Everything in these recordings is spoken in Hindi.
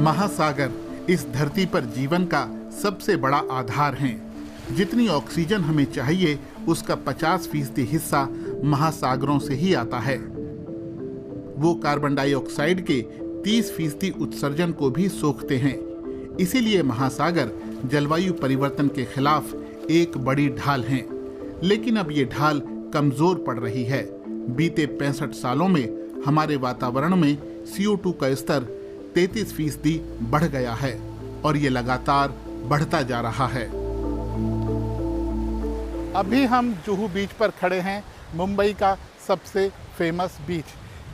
महासागर इस धरती पर जीवन का सबसे बड़ा आधार हैं। जितनी ऑक्सीजन हमें चाहिए उसका 50% हिस्सा महासागरों से ही आता है। वो कार्बन डाइऑक्साइड के 30% उत्सर्जन को भी सोखते हैं। इसीलिए महासागर जलवायु परिवर्तन के खिलाफ एक बड़ी ढाल हैं। लेकिन अब ये ढाल कमजोर पड़ रही है। बीते 65 सालों में हमारे वातावरण में CO2 का स्तर 33% बढ़ गया है और ये लगातार बढ़ता जा रहा है। अभी हम जुहू बीच पर खड़े हैं, मुंबई का सबसे फेमस बीच।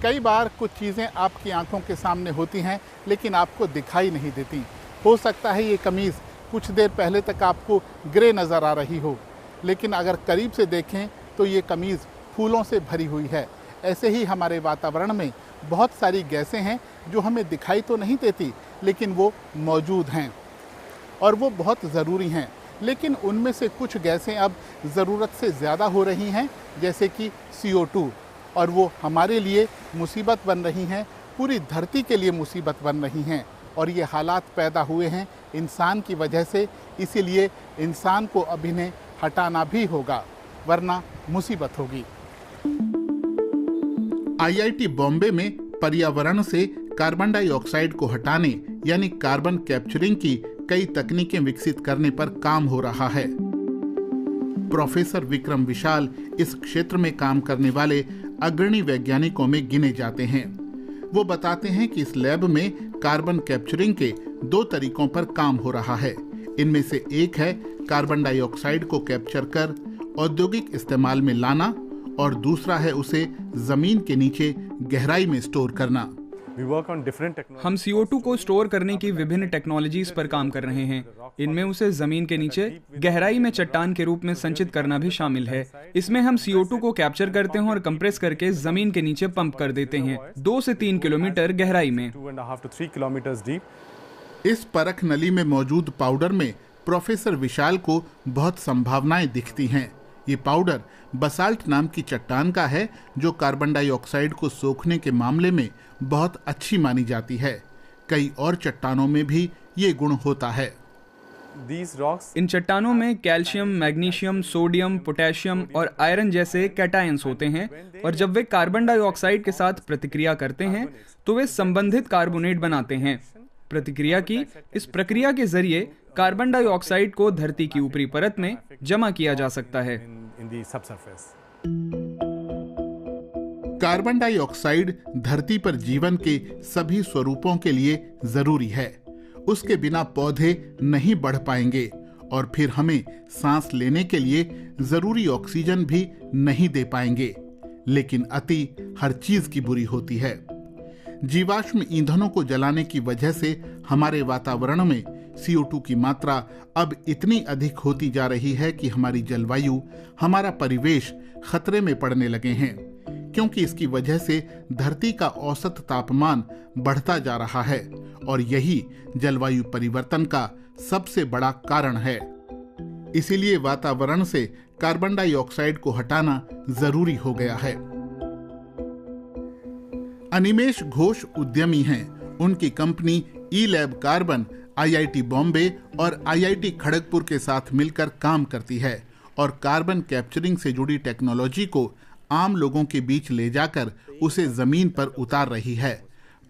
कई बार कुछ चीज़ें आपकी आंखों के सामने होती हैं लेकिन आपको दिखाई नहीं देती। हो सकता है ये कमीज़ कुछ देर पहले तक आपको ग्रे नज़र आ रही हो, लेकिन अगर करीब से देखें तो ये कमीज़ फूलों से भरी हुई है। ऐसे ही हमारे वातावरण में बहुत सारी गैसें हैं जो हमें दिखाई तो नहीं देती लेकिन वो मौजूद हैं और वो बहुत ज़रूरी हैं। लेकिन उनमें से कुछ गैसें अब ज़रूरत से ज़्यादा हो रही हैं, जैसे कि CO2, और वो हमारे लिए मुसीबत बन रही हैं, पूरी धरती के लिए मुसीबत बन रही हैं। और ये हालात पैदा हुए हैं इंसान की वजह से, इसीलिए इंसान को अब इन्हें हटाना भी होगा, वरना मुसीबत होगी। IIT बॉम्बे में पर्यावरण से कार्बन डाइऑक्साइड को हटाने यानी कार्बन कैप्चरिंग की कई तकनीकें विकसित करने पर काम हो रहा है। प्रोफेसर विक्रम विशाल इस क्षेत्र में काम करने वाले अग्रणी वैज्ञानिकों में गिने जाते हैं। वो बताते हैं कि इस लैब में कार्बन कैप्चरिंग के 2 तरीकों पर काम हो रहा है। इनमें से एक है कार्बन डाइऑक्साइड को कैप्चर कर औद्योगिक इस्तेमाल में लाना और दूसरा है उसे जमीन के नीचे गहराई में स्टोर करना। हम CO2 को स्टोर करने की विभिन्न टेक्नोलॉजीज पर काम कर रहे हैं। इनमें उसे जमीन के नीचे गहराई में चट्टान के रूप में संचित करना भी शामिल है। इसमें हम CO2 को कैप्चर करते हैं और कंप्रेस करके जमीन के नीचे पंप कर देते हैं 2 से 3 किलोमीटर गहराई में। इस परख नली में मौजूद पाउडर में प्रोफेसर विशाल को बहुत संभावनाएं दिखती हैं। ये पाउडर बसाल्ट नाम की चट्टान का है जो कार्बन डाइऑक्साइड को सोखने के मामले में बहुत अच्छी मानी जाती है। कई और चट्टानों में भी ये गुण होता है। इन चट्टानों में कैल्शियम, मैग्नीशियम, सोडियम, पोटेशियम और आयरन जैसे कैटायंस होते हैं और जब वे कार्बन डाइऑक्साइड के साथ प्रतिक्रिया करते हैं तो वे संबंधित कार्बोनेट बनाते हैं। प्रतिक्रिया की इस प्रक्रिया के जरिए कार्बन डाइऑक्साइड को धरती की ऊपरी परत में जमा किया जा सकता है। कार्बन डाइऑक्साइड धरती पर जीवन के सभी स्वरूपों के लिए जरूरी है। उसके बिना पौधे नहीं बढ़ पाएंगे और फिर हमें सांस लेने के लिए जरूरी ऑक्सीजन भी नहीं दे पाएंगे। लेकिन अति हर चीज की बुरी होती है। जीवाश्म ईंधनों को जलाने की वजह से हमारे वातावरण में CO2 की मात्रा अब इतनी अधिक होती जा रही है कि हमारी जलवायु, हमारा परिवेश खतरे में पड़ने लगे हैं, क्योंकि इसकी वजह से धरती का औसत तापमान बढ़ता जा रहा है और यही जलवायु परिवर्तन का सबसे बड़ा कारण है। इसीलिए वातावरण से कार्बन डाइऑक्साइड को हटाना जरूरी हो गया है। अनिमेश घोष उद्यमी हैं। उनकी कंपनी ई-लैब कार्बन IIT बॉम्बे और IIT खड़गपुर के साथ मिलकर काम करती है और कार्बन कैप्चरिंग से जुड़ी टेक्नोलॉजी को आम लोगों के बीच ले जाकर उसे जमीन पर उतार रही है।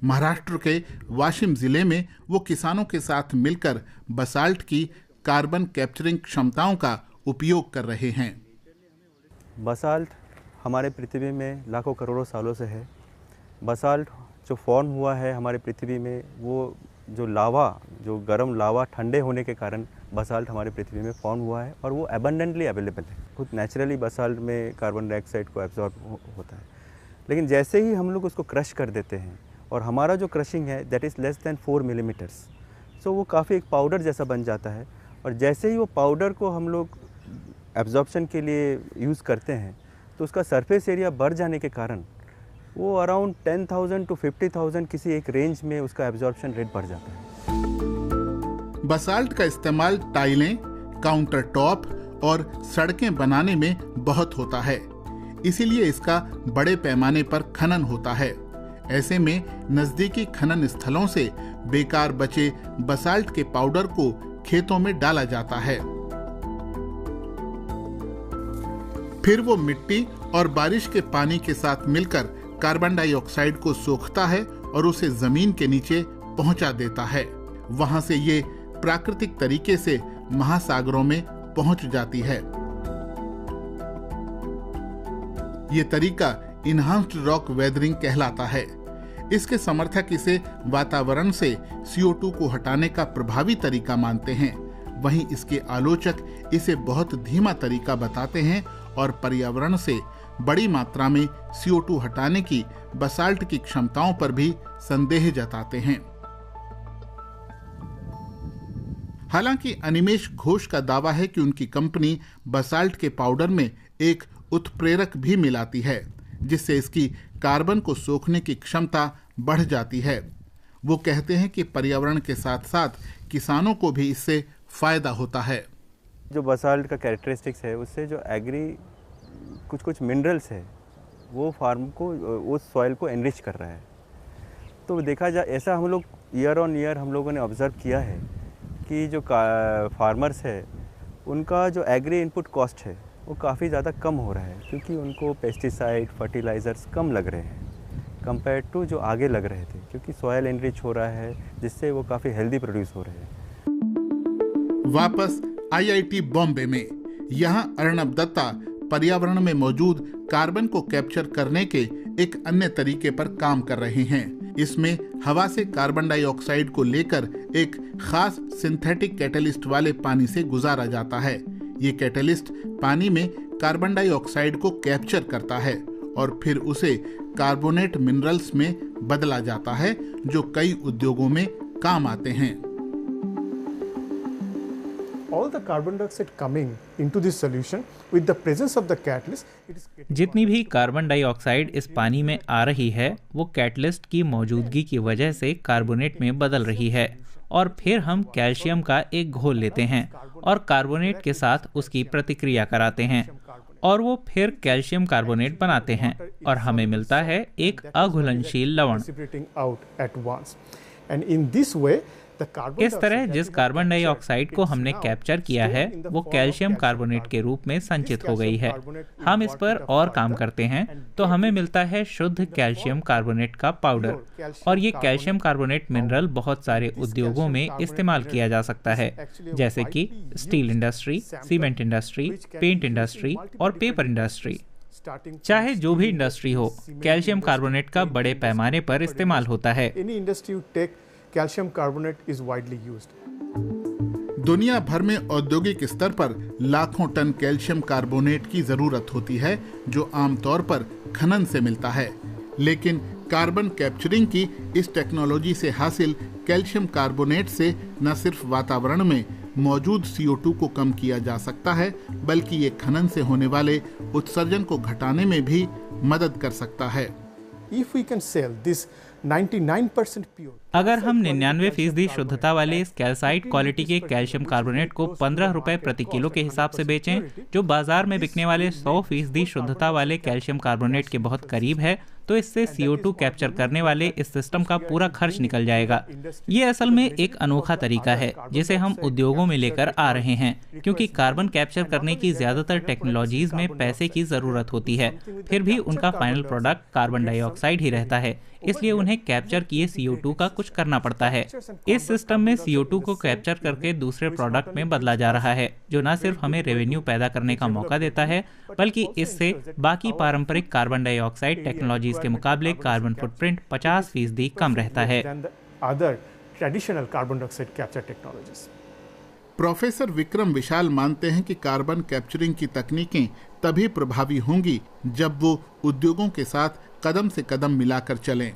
महाराष्ट्र के वाशिम जिले में वो किसानों के साथ मिलकर बसाल्ट की कार्बन कैप्चरिंग क्षमताओं का उपयोग कर रहे हैं। बसाल्ट हमारे पृथ्वी में लाखों करोड़ों सालों से है। बसाल्ट जो फॉर्म हुआ है हमारे पृथ्वी में, वो जो लावा, जो गर्म लावा ठंडे होने के कारण बसाल्ट हमारे पृथ्वी में फॉर्म हुआ है और वो अबंडेंटली अवेलेबल है। खुद नेचुरली बसाल्ट में कार्बन डाइऑक्साइड को एब्जॉर्ब होता है, लेकिन जैसे ही हम लोग उसको क्रश कर देते हैं और हमारा जो क्रशिंग है that is less than 4 millimetres, so वो काफ़ी एक पाउडर जैसा बन जाता है। और जैसे ही वो पाउडर को हम लोग एब्जॉर्प्शन के लिए यूज़ करते हैं तो उसका सरफेस एरिया बढ़ जाने के कारण वो अराउंड 10,000 to 50,000 किसी एक रेंज में उसका एब्जॉर्प्शन रेट बढ़ जाता है। बसाल्ट का इस्तेमाल टाइलें, काउंटर टॉप और सड़कें बनाने में बहुत होता है, इसीलिए इसका बड़े पैमाने पर खनन होता है। ऐसे में नजदीकी खनन स्थलों से बेकार बचे बसाल्ट के पाउडर को खेतों में डाला जाता है। फिर वो मिट्टी और बारिश के पानी के साथ मिलकर कार्बन डाइऑक्साइड को सोखता है और उसे जमीन के नीचे पहुंचा देता है। वहां से ये प्राकृतिक तरीके से महासागरों में पहुंच जाती है। ये तरीका इन्हांस्ड रॉक वेदरिंग कहलाता है। इसके समर्थक इसे वातावरण से CO2 को हटाने का प्रभावी तरीका मानते हैं। वहीं इसके आलोचक इसे बहुत धीमा तरीका बताते हैं और पर्यावरण से बड़ी मात्रा में CO2 हटाने की बसाल्ट की क्षमताओं पर भी संदेह जताते हैं। हालांकि अनिमेश घोष का दावा है कि उनकी कंपनी बसाल्ट के पाउडर में एक उत्प्रेरक भी मिलाती है, जिससे इसकी कार्बन को सोखने की क्षमता बढ़ जाती है। वो कहते हैं कि पर्यावरण के साथ साथ किसानों को भी इससे फायदा होता है। जो बसाल्ट का कैरेक्टरिस्टिक्स है, उससे जो एग्री कुछ मिनरल्स है वो फार्म को, उस सॉइल को एनरिच कर रहा है। तो देखा जाए, ऐसा हम लोग ईयर ऑन ईयर हम लोगों ने ऑब्जर्व किया है कि जो फार्मर्स है उनका जो एग्री इनपुट कॉस्ट है वो काफ़ी ज़्यादा कम हो रहा है, क्योंकि उनको पेस्टिसाइड फर्टिलाइज़र्स कम लग रहे हैं कंपेयर टू जो आगे लग रहे थे, क्योंकि सॉयल एनरिच हो रहा है, जिससे वो काफ़ी हेल्दी प्रोड्यूस हो रहे हैं। वापस IIT बॉम्बे में, यहाँ अर्णब दत्ता पर्यावरण में मौजूद कार्बन को कैप्चर करने के एक अन्य तरीके पर काम कर रहे हैं। इसमें हवा से कार्बन डाइऑक्साइड को लेकर एक खास सिंथेटिक कैटलिस्ट वाले पानी से गुजारा जाता है। ये कैटलिस्ट पानी में कार्बन डाइऑक्साइड को कैप्चर करता है और फिर उसे कार्बोनेट मिनरल्स में बदला जाता है, जो कई उद्योगों में काम आते हैं। All the carbon dioxide coming into this solution with the presence of the catalyst, it is getting जितनी भी कार्बन डाइऑक्साइड इस पानी में आ रही है वो कैटलिस्ट की मौजूदगी की वजह से कार्बोनेट में बदल रही है, और फिर हम कैल्शियम का एक घोल लेते हैं और कार्बोनेट के साथ उसकी प्रतिक्रिया कराते हैं और वो फिर कैल्शियम कार्बोनेट बनाते हैं और हमें मिलता है एक अघुलनशील लवण। इस तरह जिस कार्बन डाइऑक्साइड को हमने कैप्चर किया है वो कैल्शियम कार्बोनेट के रूप में संचित हो गई है। हम इस पर और काम करते हैं तो हमें मिलता है शुद्ध कैल्शियम कार्बोनेट का पाउडर, और ये कैल्शियम कार्बोनेट मिनरल बहुत सारे उद्योगों में इस्तेमाल किया जा सकता है, जैसे कि steel industry, cement industry, paint industry और पेपर इंडस्ट्री। चाहे जो भी इंडस्ट्री हो, कैल्शियम कार्बोनेट का बड़े पैमाने पर इस्तेमाल होता है। Calcium carbonate is widely used. दुनिया भर में औद्योगिक स्तर पर लाखों टन कैल्शियम कार्बोनेट की जरूरत होती है, जो आमतौर पर खनन से मिलता है। लेकिन कार्बन कैप्चरिंग की इस टेक्नोलॉजी से हासिल कैल्शियम कार्बोनेट से न सिर्फ वातावरण में मौजूद CO2 को कम किया जा सकता है, बल्कि ये खनन से होने वाले उत्सर्जन को घटाने में भी मदद कर सकता है। If we can sell this 99% pure, अगर हम 99% शुद्धता वाले इस कैल्साइट क्वालिटी के कैल्शियम कार्बोनेट को 15 रुपए प्रति किलो के हिसाब से बेचें, जो बाजार में बिकने वाले 100% शुद्धता वाले कैल्शियम कार्बोनेट के बहुत करीब है, तो इससे CO2 कैप्चर करने वाले इस सिस्टम का पूरा खर्च निकल जाएगा। ये असल में एक अनोखा तरीका है जिसे हम उद्योगों में लेकर आ रहे हैं, क्योंकि कार्बन कैप्चर करने की ज्यादातर टेक्नोलॉजीज में पैसे की जरूरत होती है, फिर भी उनका फाइनल प्रोडक्ट कार्बन डाइऑक्साइड ही रहता है, इसलिए उन्हें कैप्चर किए CO2 का कुछ करना पड़ता है। इस सिस्टम में CO2 को कैप्चर करके दूसरे प्रोडक्ट में बदला जा रहा है, जो न सिर्फ हमें रेवेन्यू पैदा करने का मौका देता है, बल्कि इससे बाकी पारंपरिक कार्बन डाइऑक्साइड टेक्नोलॉजीज के मुकाबले कार्बन फुटप्रिंट 50% कम रहता है। प्रोफेसर विक्रम विशाल मानते हैं कि कार्बन कैप्चरिंग की तकनीकें तभी प्रभावी होंगी जब वो उद्योगों के साथ कदम से कदम मिलाकर चलें।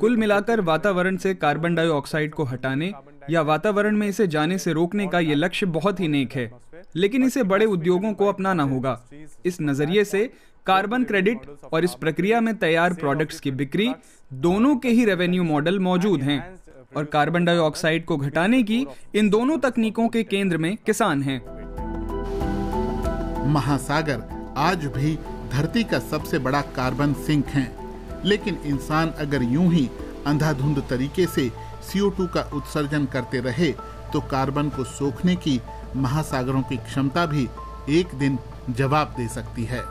कुल मिलाकर वातावरण से कार्बन डाइऑक्साइड को हटाने या वातावरण में इसे जाने से रोकने का ये लक्ष्य बहुत ही नेक है, लेकिन इसे बड़े उद्योगों को अपनाना होगा। इस नजरिए से कार्बन क्रेडिट और इस प्रक्रिया में तैयार प्रोडक्ट्स की बिक्री दोनों के ही रेवेन्यू मॉडल मौजूद हैं, और कार्बन डाइऑक्साइड को घटाने की इन दोनों तकनीकों के केंद्र में किसान हैं। महासागर आज भी धरती का सबसे बड़ा कार्बन सिंक हैं। लेकिन इंसान अगर यूं ही अंधाधुंध तरीके से CO2 का उत्सर्जन करते रहे तो कार्बन को सोखने की महासागरों की क्षमता भी एक दिन जवाब दे सकती है।